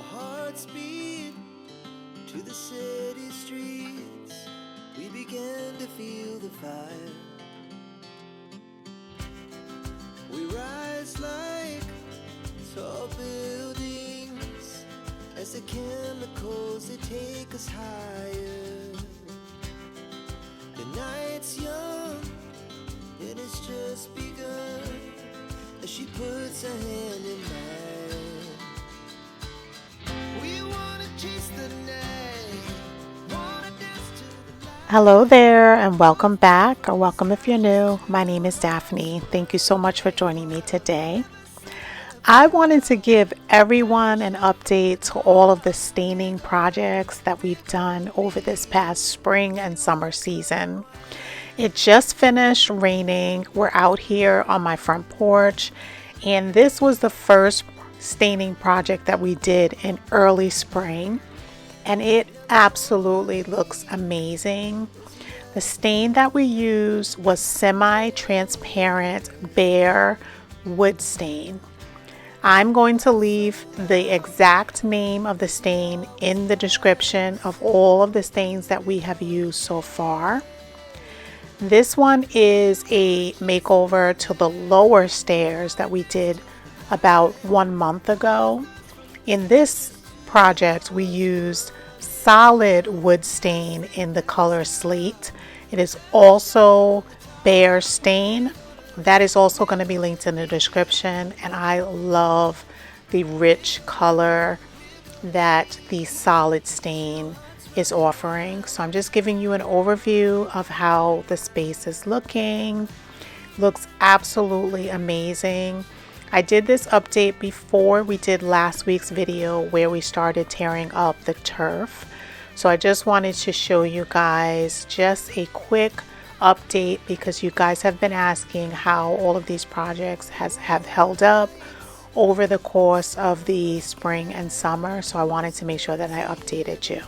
hearts beat to the city streets. We began to feel the fire. We rise like tall buildings as the chemicals, they take us higher. The night's young and it's just begun as she puts her hand in mine. We wanna chase the night, wanna dance to the light. Hello there and welcome back, or welcome if you're new. My name is Daphne. Thank you so much for joining me today. I wanted to give everyone an update to all of the staining projects that we've done over this past spring and summer season. It just finished raining. We're out here on my front porch, and this was the first staining project that we did in early spring, and it absolutely looks amazing. The stain that we used was semi-transparent bare wood stain. I'm going to leave the exact name of the stain in the description of all of the stains that we have used so far. This one is a makeover to the lower stairs that we did about 1 month ago. In this project, we used solid wood stain in the color slate. It is also bare stain. That is also going to be linked in the description, and I love the rich color that the solid stain is offering. So I'm just giving you an overview of how the space is looking. Looks absolutely amazing. I did this update before we did last week's video where we started tearing up the turf. So I just wanted to show you guys just a quick update because you guys have been asking how all of these projects have held up over the course of the spring and summer. So I wanted to make sure that I updated you.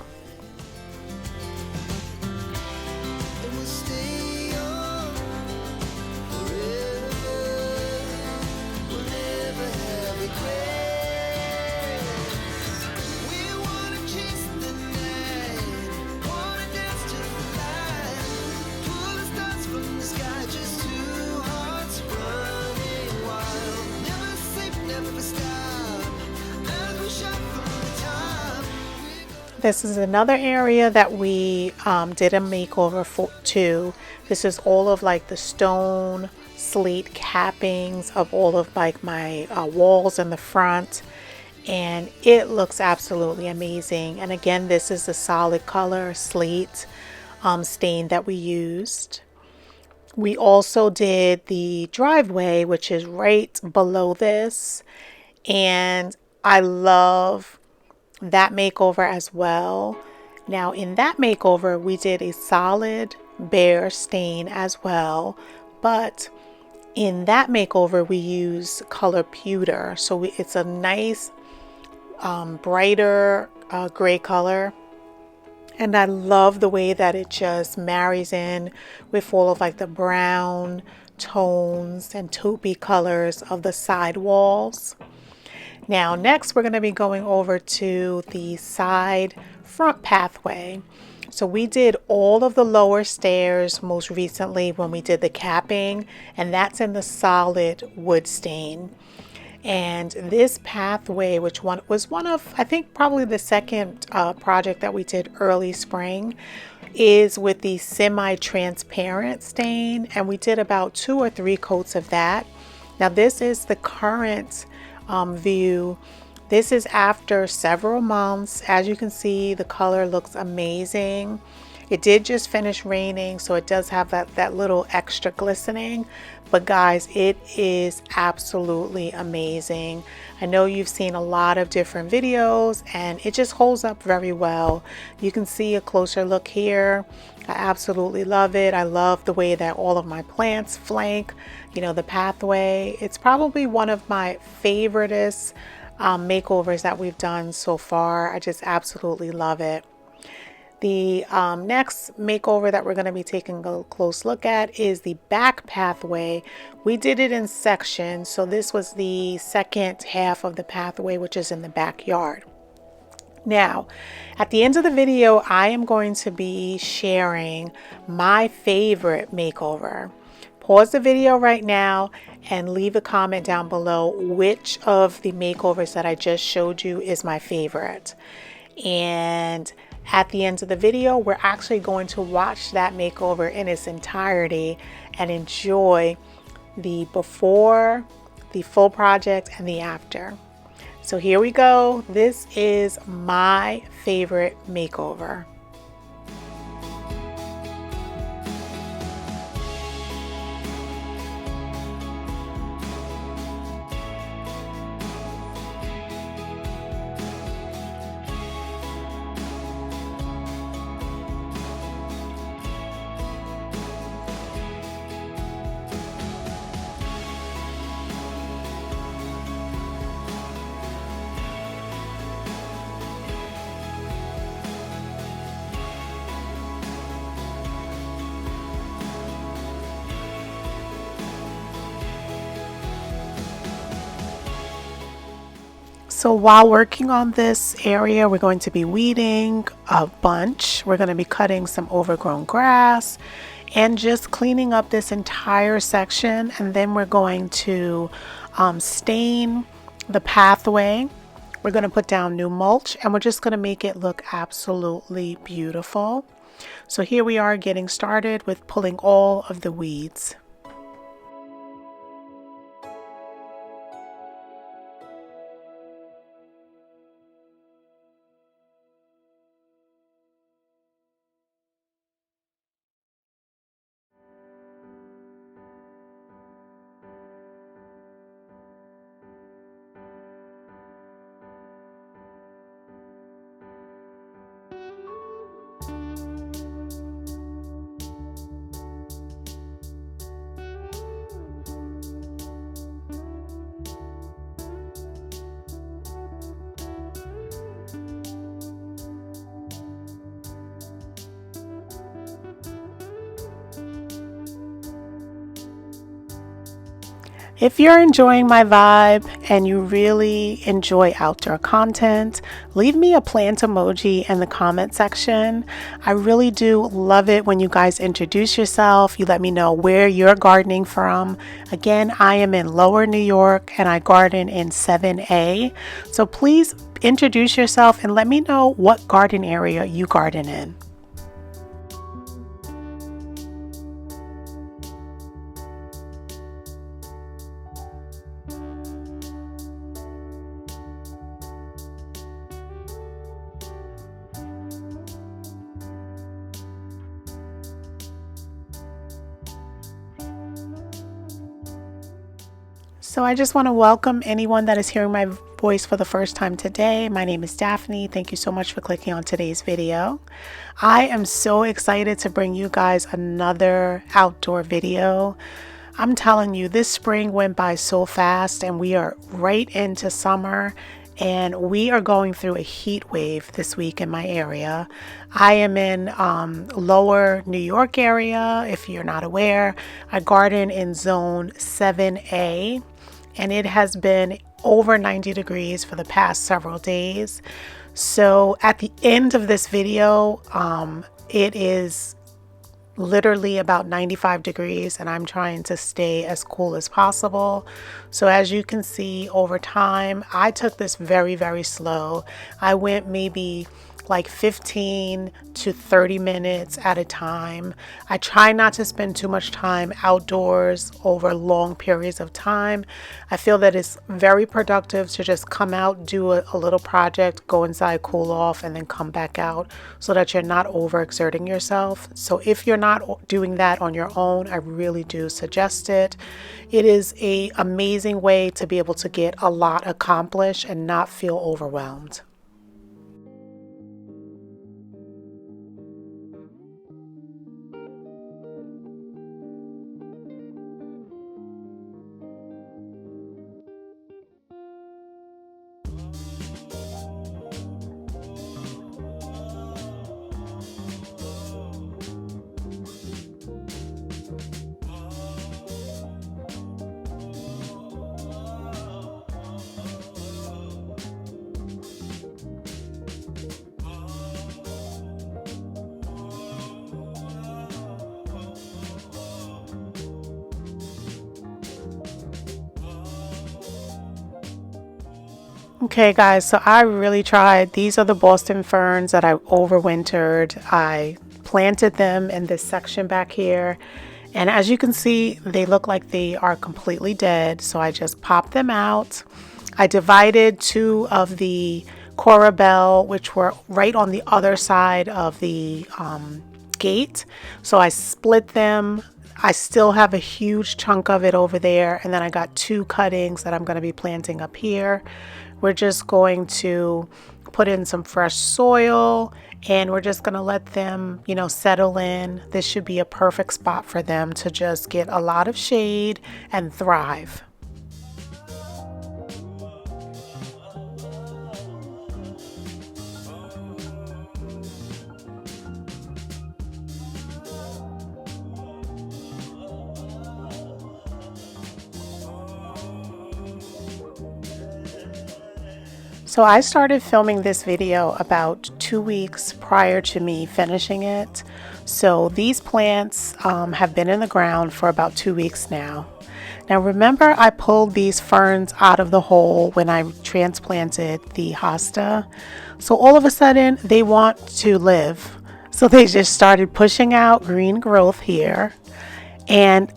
This is another area that we did a makeover to. This is all of like the stone slate cappings of all of like my walls in the front, and it looks absolutely amazing. And again, this is the solid color slate stain that we used. We also did the driveway, which is right below this, and I love that makeover as well. Now in that makeover we did a solid bare stain as well, but in that makeover we use color pewter, so it's a nice brighter gray color, and I love the way that it just marries in with all of like the brown tones and taupey colors of the side walls. Now next we're going to be going over to the side front pathway. So we did all of the lower stairs most recently when we did the capping, and that's in the solid wood stain. And this pathway, which was one of, I think probably the second project that we did early spring, is with the semi-transparent stain, and we did about 2 or 3 coats of that. Now this is the current view. This is after several months. As you can see, the color looks amazing. It did just finish raining, so it does have that little extra glistening, but guys, it is absolutely amazing. I know you've seen a lot of different videos and it just holds up very well. You can see a closer look here. I absolutely love it. I love the way that all of my plants flank, the pathway. It's probably one of my favoriteest makeovers that we've done so far. I just absolutely love it. The next makeover that we're going to be taking a close look at is the back pathway. We did it in sections, so this was the second half of the pathway, which is in the backyard. Now, at the end of the video, I am going to be sharing my favorite makeover. Pause the video right now and leave a comment down below which of the makeovers that I just showed you is my favorite. And at the end of the video, we're actually going to watch that makeover in its entirety and enjoy the before, the full project, and the after. So here we go. This is my favorite makeover. So while working on this area, we're going to be weeding a bunch. We're going to be cutting some overgrown grass and just cleaning up this entire section. And then we're going to stain the pathway. We're going to put down new mulch and we're just going to make it look absolutely beautiful. So here we are getting started with pulling all of the weeds. If you're enjoying my vibe and you really enjoy outdoor content, leave me a plant emoji in the comment section. I really do love it when you guys introduce yourself. You let me know where you're gardening from. Again, I am in Lower New York and I garden in 7A. So please introduce yourself and let me know what garden area you garden in. So I just want to welcome anyone that is hearing my voice for the first time today. My name is Daphne. Thank you so much for clicking on today's video. I am so excited to bring you guys another outdoor video. I'm telling you, this spring went by so fast and we are right into summer. And we are going through a heat wave this week in my area. I am in Lower New York area. If you're not aware, I garden in zone 7A. And it has been over 90 degrees for the past several days. So at the end of this video, it is literally about 95 degrees and I'm trying to stay as cool as possible. So as you can see, over time, I took this very, very slow. I went maybe like 15 to 30 minutes at a time. I try not to spend too much time outdoors over long periods of time. I feel that it's very productive to just come out, do a little project, go inside, cool off, and then come back out so that you're not overexerting yourself. So if you're not doing that on your own, I really do suggest it. It is an amazing way to be able to get a lot accomplished and not feel overwhelmed. Okay guys, so I really tried. These are the Boston ferns that I overwintered. I planted them in this section back here. And as you can see, they look like they are completely dead. So I just popped them out. I divided two of the Corabelle, which were right on the other side of the gate. So I split them. I still have a huge chunk of it over there. And then I got two cuttings that I'm going to be planting up here. We're just going to put in some fresh soil and we're just going to let them, you know, settle in. This should be a perfect spot for them to just get a lot of shade and thrive. So I started filming this video about 2 weeks prior to me finishing it. So these plants have been in the ground for about 2 weeks now. Now remember, I pulled these ferns out of the hole when I transplanted the hosta. So all of a sudden they want to live. So they just started pushing out green growth here. And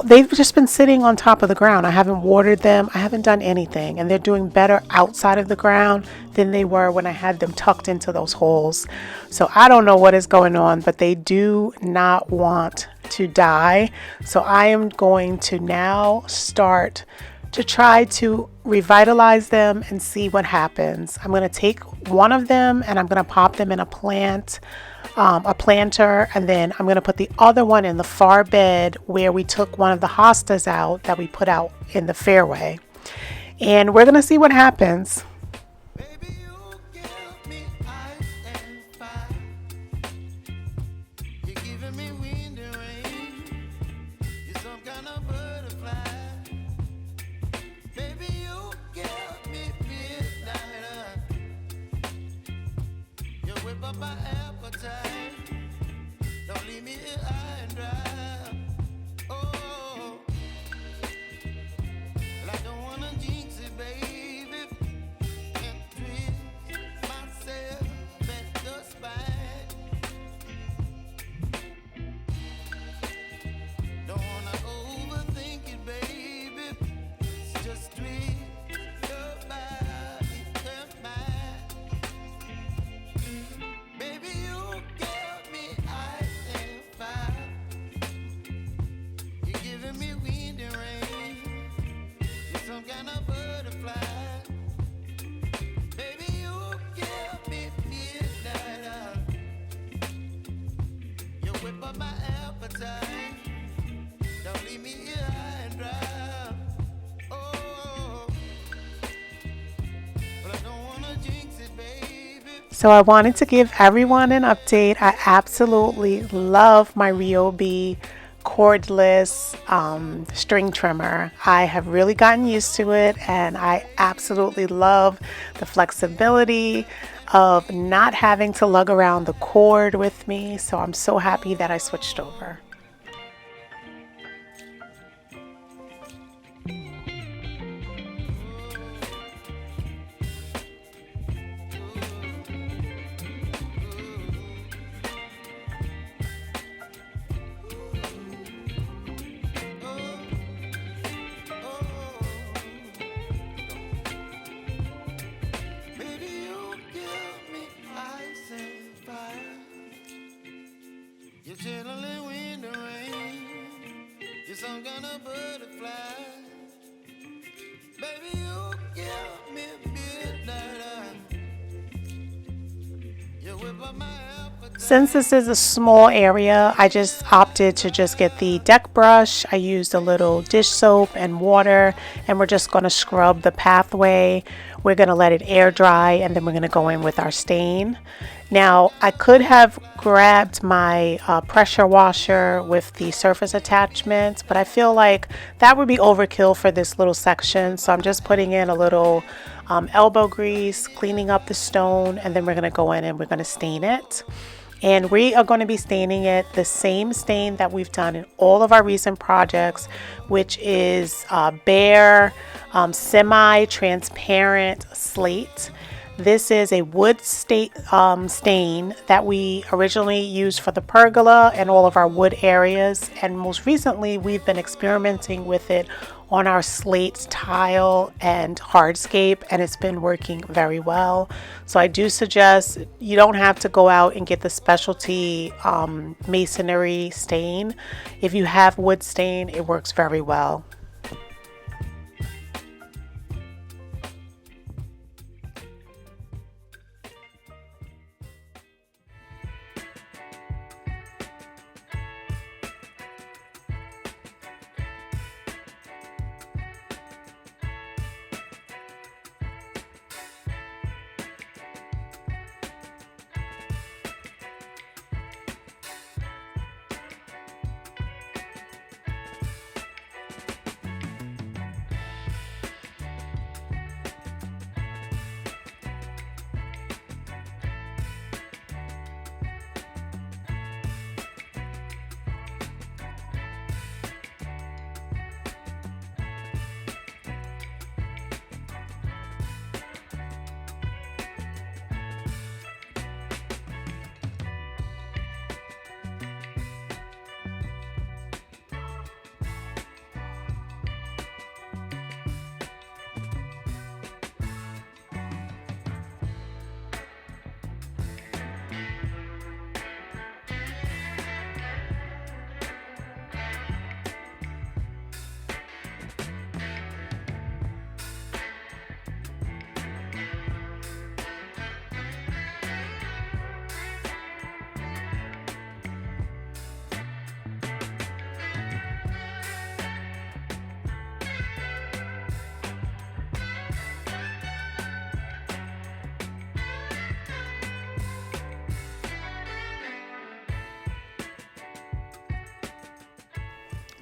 they've just been sitting on top of the ground. I haven't watered them. I haven't done anything. And they're doing better outside of the ground than they were when I had them tucked into those holes. So I don't know what is going on, but they do not want to die. So I am going to now start to try to revitalize them and see what happens. I'm going to take one of them and I'm going to pop them in a planter, and then I'm going to put the other one in the far bed where we took one of the hostas out that we put out in the fairway, and we're going to see what happens. So I wanted to give everyone an update. I absolutely love my Ryobi cordless string trimmer. I have really gotten used to it and I absolutely love the flexibility of not having to lug around the cord with me. So I'm so happy that I switched over. Some kind of butterfly, baby, you give me midnight. You whip up my appetite. Since this is a small area, I just opted to just get the deck brush. I used a little dish soap and water, and we're just going to scrub the pathway. We're going to let it air dry, and then we're going to go in with our stain. Now, I could have grabbed my pressure washer with the surface attachments, but I feel like that would be overkill for this little section. So I'm just putting in a little elbow grease, cleaning up the stone, and then we're going to go in and we're going to stain it. And we are going to be staining it the same stain that we've done in all of our recent projects, which is bare, semi-transparent slate. This is a wood stain that we originally used for the pergola and all of our wood areas. And most recently, we've been experimenting with it on our slate tile and hardscape, and it's been working very well. So I do suggest you don't have to go out and get the specialty masonry stain. If you have wood stain, it works very well.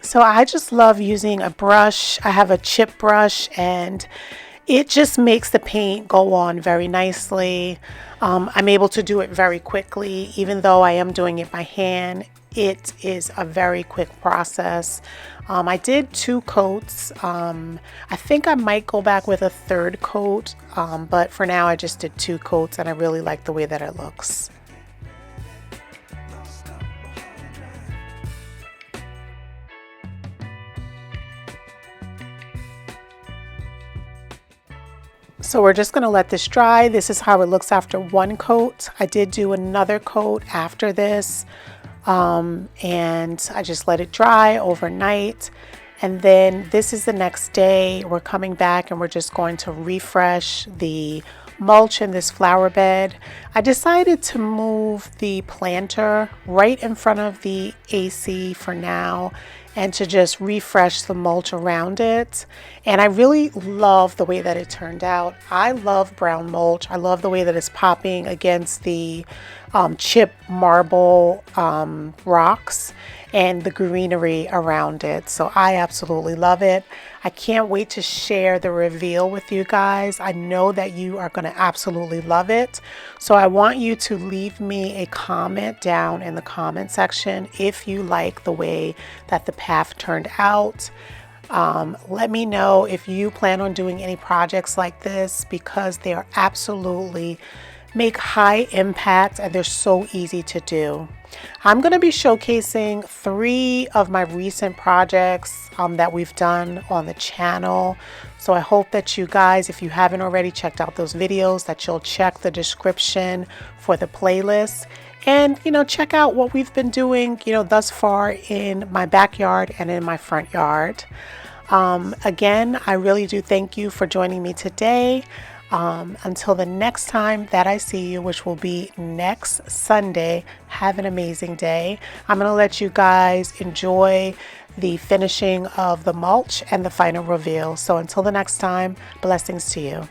So I just love using a brush. I have a chip brush, and it just makes the paint go on very nicely. I'm able to do it very quickly, even though I am doing it by hand. It is a very quick process. I did 2 coats. I think I might go back with a 3rd coat, but for now I just did 2 coats, and I really like the way that it looks. So we're just going to let this dry. This is how it looks after 1 coat. I did do another coat after this, and I just let it dry overnight. And then this is the next day. We're coming back and we're just going to refresh the mulch in this flower bed. I decided to move the planter right in front of the AC for now, and to just refresh the mulch around it. And I really love the way that it turned out. I love brown mulch. I love the way that it's popping against the chip marble rocks and the greenery around it. So I absolutely love it. I can't wait to share the reveal with you guys. I know that you are going to absolutely love it. So I want you to leave me a comment down in the comment section if you like the way that the path turned out. Let me know if you plan on doing any projects like this, because they are absolutely make high impact and they're so easy to do. I'm going to be showcasing 3 of my recent projects that we've done on the channel. So I hope that you guys, if you haven't already checked out those videos, that you'll check the description for the playlist. And, check out what we've been doing, thus far in my backyard and in my front yard. Again, I really do thank you for joining me today. Until the next time that I see you, which will be next Sunday, have an amazing day. I'm going to let you guys enjoy the finishing of the mulch and the final reveal. So until the next time, blessings to you.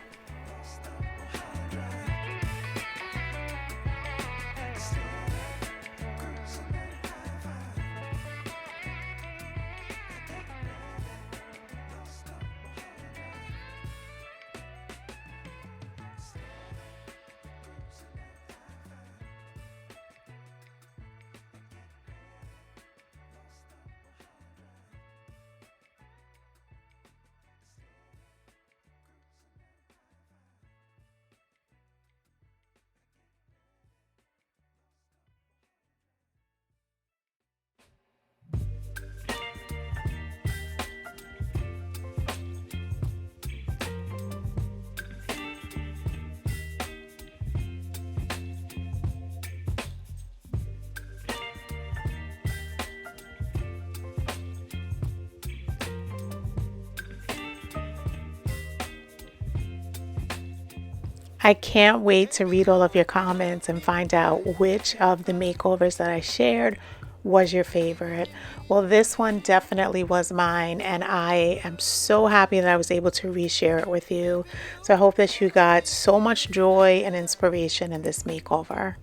I can't wait to read all of your comments and find out which of the makeovers that I shared was your favorite. Well, this one definitely was mine, and I am so happy that I was able to reshare it with you. So I hope that you got so much joy and inspiration in this makeover.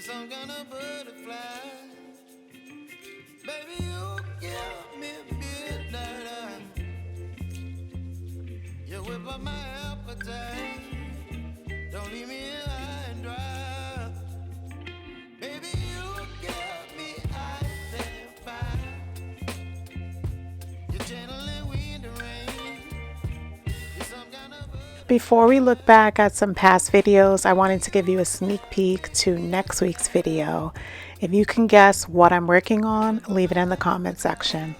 Some kind of butterfly, baby, you give me midnight. You whip up my appetite. Don't leave me high and dry. Baby, you give me ice and fire. You're gentle and wind and rain. You're some kind of Before we look back at some past videos, I wanted to give you a sneak peek to next week's video. If you can guess what I'm working on, leave it in the comment section.